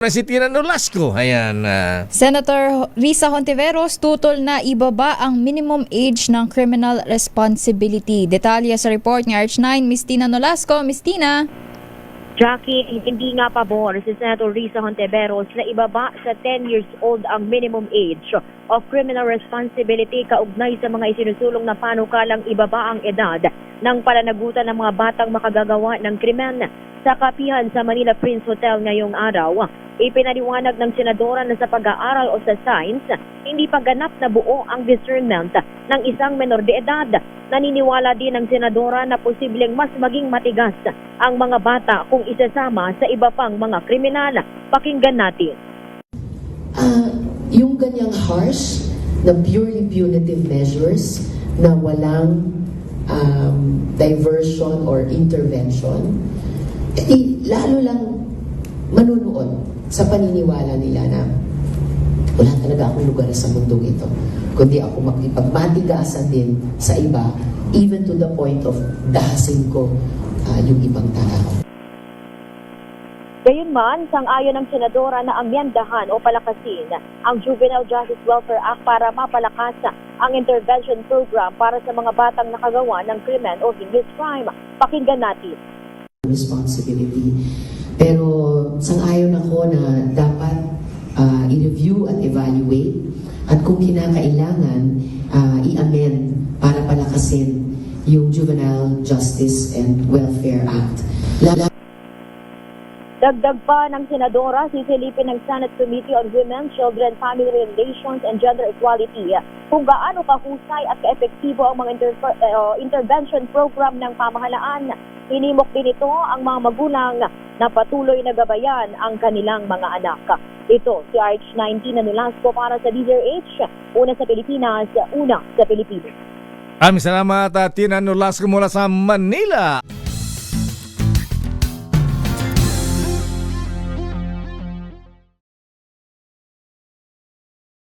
Si Tina Nolasco, ayan. Senator Risa Hontiveros tutol na ibaba ang minimum age ng criminal responsibility. Detalye sa report ni Arch9, Miss Tina Nolasco. Miss Tina. Jackie, hindi nga pabor si Senator Risa Hontiveros na ibaba sa 10 years old ang minimum age of criminal responsibility kaugnay sa mga isinusulong na panukalang ibaba ang edad ng pananagutan ng mga batang makagagawa ng krimen. Sa kapihan sa Manila Prince Hotel ngayong araw, ipinaliwanag ng senadora na sa pag-aaral o sa science, hindi pa ganap na buo ang discernment ng isang menor de edad. Naniniwala din ng senadora na posibleng mas maging matigas ang mga bata kung isasama sa iba pang mga kriminal. Pakinggan natin. Yung ganyang harsh na purely punitive measures na walang diversion or intervention, lalo lang manunood sa paniniwala nila na wala talaga akong lugar sa mundong ito, kundi ako makipagmatigasan din sa iba, even to the point of dahasin ko yung ibang tao. Gayunman, sang-ayon ng senadora na amyendahan o palakasin ang Juvenile Justice Welfare Act para mapalakas ang intervention program para sa mga batang nakagawa ng krimen o heinous crime. Pakinggan natin. Responsibility. Pero sang-ayon ako na dapat i-review at evaluate at kung kinakailangan i-amend para palakasin yung Juvenile Justice and Welfare Act. Dagdag pa ng senadora, sisilipin ng Senate Committee on Women, Children, Family Relations, and Gender Equality kung gaano kahusay at kaepektibo ang mga intervention program ng pamahalaan. Hinimok din ito ang mga magulang na patuloy na gabayan ang kanilang mga anak. Ito si RH19 na Nolasco para sa DZRH, una sa Pilipinas, una sa Pilipinas. Salamat, Tina Nolasco mula sa Manila.